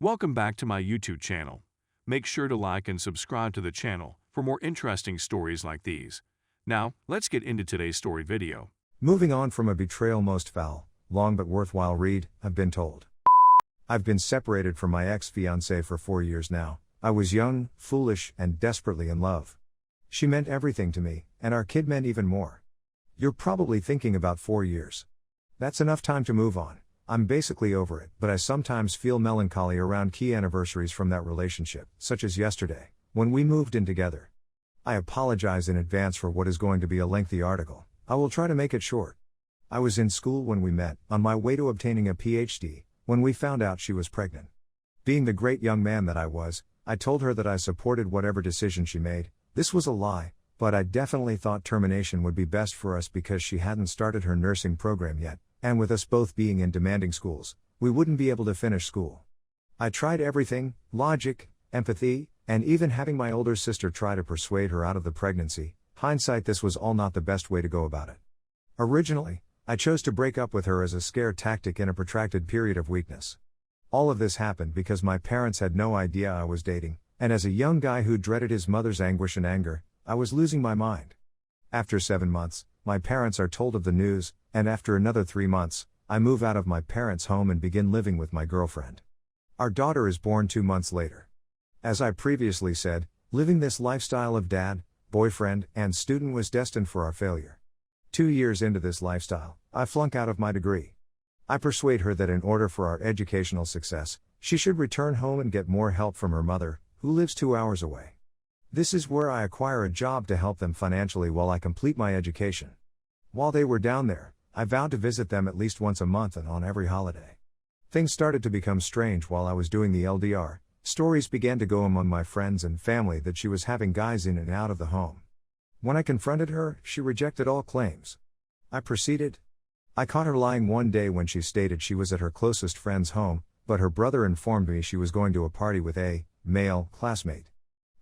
Welcome back to my YouTube channel. Make sure to like and subscribe to the channel for more interesting stories like these. Now, let's get into today's story video. Moving on from a betrayal most foul, long but worthwhile read, I've been told. I've been separated from my ex-fiancée for 4 years now. I was young, foolish, and desperately in love. She meant everything to me, and our kid meant even more. You're probably thinking about 4 years. That's enough time to move on. I'm basically over it, but I sometimes feel melancholy around key anniversaries from that relationship, such as yesterday, when we moved in together. I apologize in advance for what is going to be a lengthy article. I will try to make it short. I was in school when we met, on my way to obtaining a PhD, when we found out she was pregnant. Being the great young man that I was, I told her that I supported whatever decision she made. This was a lie, but I definitely thought termination would be best for us because she hadn't started her nursing program yet. And with us both being in demanding schools, we wouldn't be able to finish school. I tried everything, logic, empathy, and even having my older sister try to persuade her out of the pregnancy. Hindsight, this was all not the best way to go about it. Originally, I chose to break up with her as a scare tactic in a protracted period of weakness. All of this happened because my parents had no idea I was dating, and as a young guy who dreaded his mother's anguish and anger, I was losing my mind. After 7 months, my parents are told of the news, and after another 3 months, I move out of my parents' home and begin living with my girlfriend. Our daughter is born 2 months later. As I previously said, living this lifestyle of dad, boyfriend, and student was destined for our failure. 2 years into this lifestyle, I flunk out of my degree. I persuade her that in order for our educational success, she should return home and get more help from her mother, who lives 2 hours away. This is where I acquire a job to help them financially while I complete my education. While they were down there, I vowed to visit them at least once a month and on every holiday. Things started to become strange while I was doing the LDR. Stories began to go among my friends and family that she was having guys in and out of the home. When I confronted her, she rejected all claims. I proceeded. I caught her lying one day when she stated she was at her closest friend's home, but her brother informed me she was going to a party with a male classmate.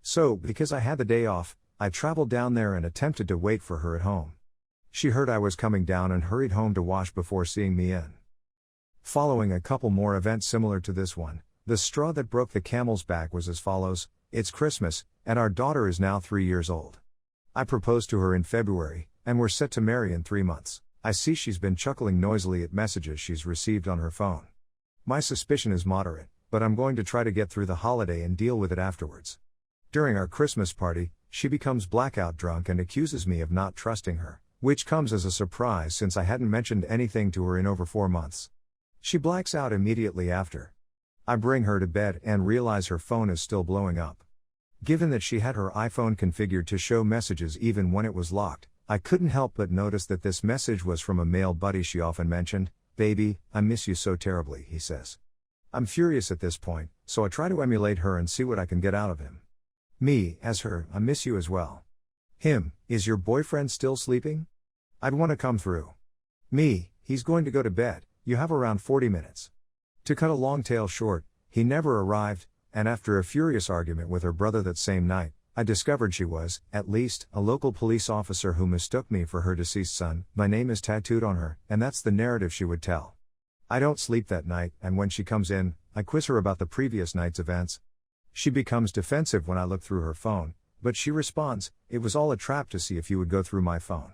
So, because I had the day off, I traveled down there and attempted to wait for her at home. She heard I was coming down and hurried home to wash before seeing me in. Following a couple more events similar to this one, the straw that broke the camel's back was as follows: it's Christmas, and our daughter is now 3 years old. I proposed to her in February, and we're set to marry in 3 months. I see she's been chuckling noisily at messages she's received on her phone. My suspicion is moderate, but I'm going to try to get through the holiday and deal with it afterwards. During our Christmas party, she becomes blackout drunk and accuses me of not trusting her, which comes as a surprise since I hadn't mentioned anything to her in over 4 months. She blacks out immediately after. I bring her to bed and realize her phone is still blowing up. Given that she had her iPhone configured to show messages even when it was locked, I couldn't help but notice that this message was from a male buddy she often mentioned. "Baby, I miss you so terribly," he says. I'm furious at this point, so I try to emulate her and see what I can get out of him. Me, as her, I miss you as well. Him, is your boyfriend still sleeping? I'd want to come through. Me, he's going to go to bed, you have around 40 minutes. To cut a long tale short, he never arrived, and after a furious argument with her brother that same night, I discovered she was, at least, a local police officer who mistook me for her deceased son. My name is tattooed on her, and that's the narrative she would tell. I don't sleep that night, and when she comes in, I quiz her about the previous night's events. She becomes defensive when I look through her phone, but she responds, "It was all a trap to see if you would go through my phone."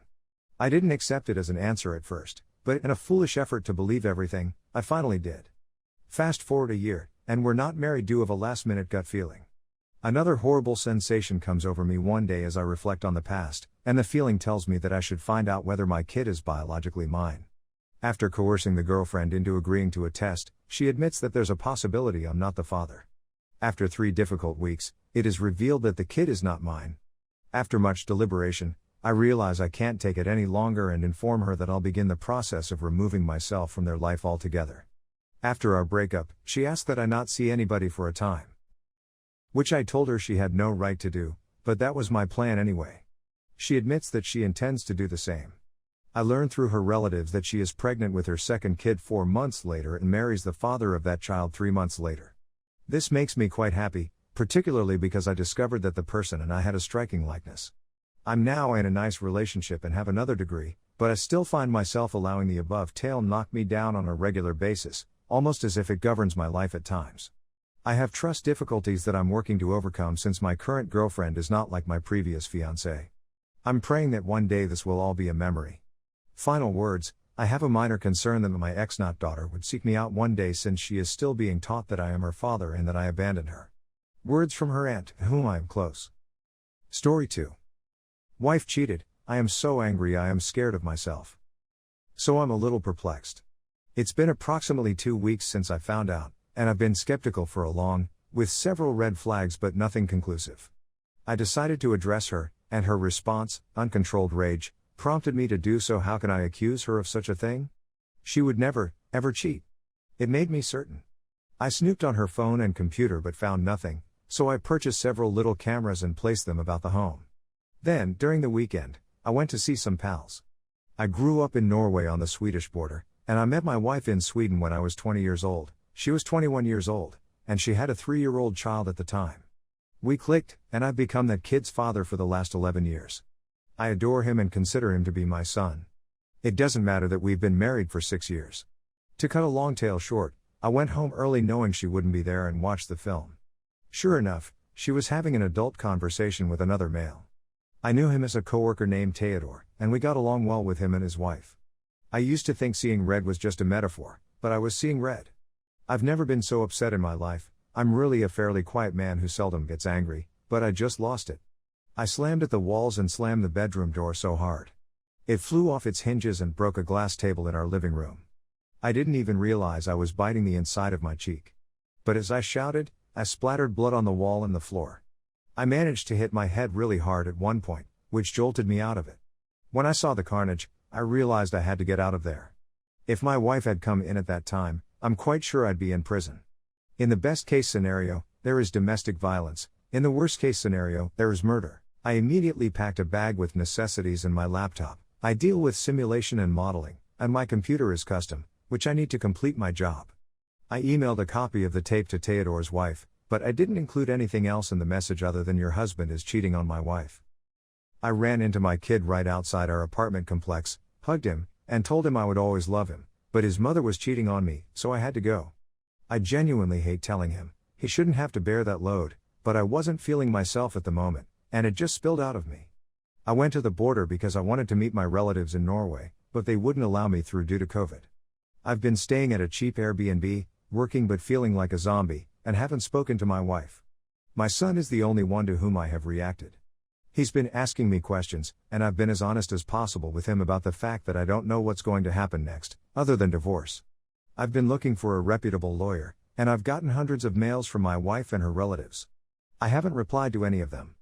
I didn't accept it as an answer at first, but in a foolish effort to believe everything, I finally did. Fast forward a year, and we're not married due of a last-minute gut feeling. Another horrible sensation comes over me one day as I reflect on the past, and the feeling tells me that I should find out whether my kid is biologically mine. After coercing the girlfriend into agreeing to a test, she admits that there's a possibility I'm not the father. After 3 difficult weeks, it is revealed that the kid is not mine. After much deliberation, I realize I can't take it any longer and inform her that I'll begin the process of removing myself from their life altogether. After our breakup, she asked that I not see anybody for a time. Which I told her she had no right to do, but that was my plan anyway. She admits that she intends to do the same. I learn through her relatives that she is pregnant with her second kid 4 months later and marries the father of that child 3 months later. This makes me quite happy, particularly because I discovered that the person and I had a striking likeness. I'm now in a nice relationship and have another degree, but I still find myself allowing the above tale knock me down on a regular basis, almost as if it governs my life at times. I have trust difficulties that I'm working to overcome since my current girlfriend is not like my previous fiancé. I'm praying that one day this will all be a memory. Final words, I have a minor concern that my ex-not daughter would seek me out one day since she is still being taught that I am her father and that I abandoned her. Words from her aunt, to whom I am close. Story 2. Wife cheated, I am so angry I am scared of myself. So I'm a little perplexed. It's been approximately 2 weeks since I found out, and I've been skeptical for a long, with several red flags but nothing conclusive. I decided to address her, and her response, uncontrolled rage, prompted me to do so. How can I accuse her of such a thing? She would never, ever cheat. It made me certain. I snooped on her phone and computer but found nothing, so I purchased several little cameras and placed them about the home. Then, during the weekend, I went to see some pals. I grew up in Norway on the Swedish border, and I met my wife in Sweden when I was 20 years old. She was 21 years old, and she had a 3-year-old child at the time. We clicked, and I've become that kid's father for the last 11 years. I adore him and consider him to be my son. It doesn't matter that we've been married for 6 years. To cut a long tale short, I went home early knowing she wouldn't be there and watched the film. Sure enough, she was having an adult conversation with another male. I knew him as a coworker named Theodore, and we got along well with him and his wife. I used to think seeing red was just a metaphor, but I was seeing red. I've never been so upset in my life. I'm really a fairly quiet man who seldom gets angry, but I just lost it. I slammed at the walls and slammed the bedroom door so hard. It flew off its hinges and broke a glass table in our living room. I didn't even realize I was biting the inside of my cheek. But as I shouted, I splattered blood on the wall and the floor. I managed to hit my head really hard at one point, which jolted me out of it. When I saw the carnage, I realized I had to get out of there. If my wife had come in at that time, I'm quite sure I'd be in prison. In the best case scenario, there is domestic violence. In the worst case scenario, there is murder. I immediately packed a bag with necessities and my laptop. I deal with simulation and modeling, and my computer is custom, which I need to complete my job. I emailed a copy of the tape to Theodore's wife, but I didn't include anything else in the message other than your husband is cheating on my wife. I ran into my kid right outside our apartment complex, hugged him, and told him I would always love him, but his mother was cheating on me, so I had to go. I genuinely hate telling him, he shouldn't have to bear that load, but I wasn't feeling myself at the moment, and it just spilled out of me. I went to the border because I wanted to meet my relatives in Norway, but they wouldn't allow me through due to COVID. I've been staying at a cheap Airbnb, working but feeling like a zombie, and haven't spoken to my wife. My son is the only one to whom I have reacted. He's been asking me questions, and I've been as honest as possible with him about the fact that I don't know what's going to happen next, other than divorce. I've been looking for a reputable lawyer, and I've gotten hundreds of mails from my wife and her relatives. I haven't replied to any of them.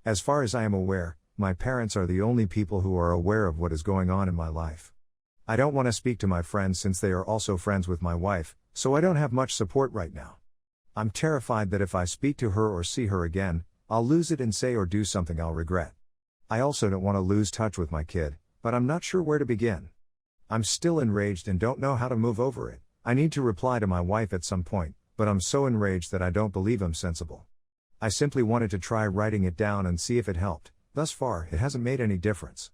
As far as I am aware, my parents are the only people who are aware of what is going on in my life. I don't want to speak to my friends since they are also friends with my wife, so I don't have much support right now. I'm terrified that if I speak to her or see her again, I'll lose it and say or do something I'll regret. I also don't want to lose touch with my kid, but I'm not sure where to begin. I'm still enraged and don't know how to move over it. I need to reply to my wife at some point, but I'm so enraged that I don't believe I'm sensible. I simply wanted to try writing it down and see if it helped. Thus far, it hasn't made any difference.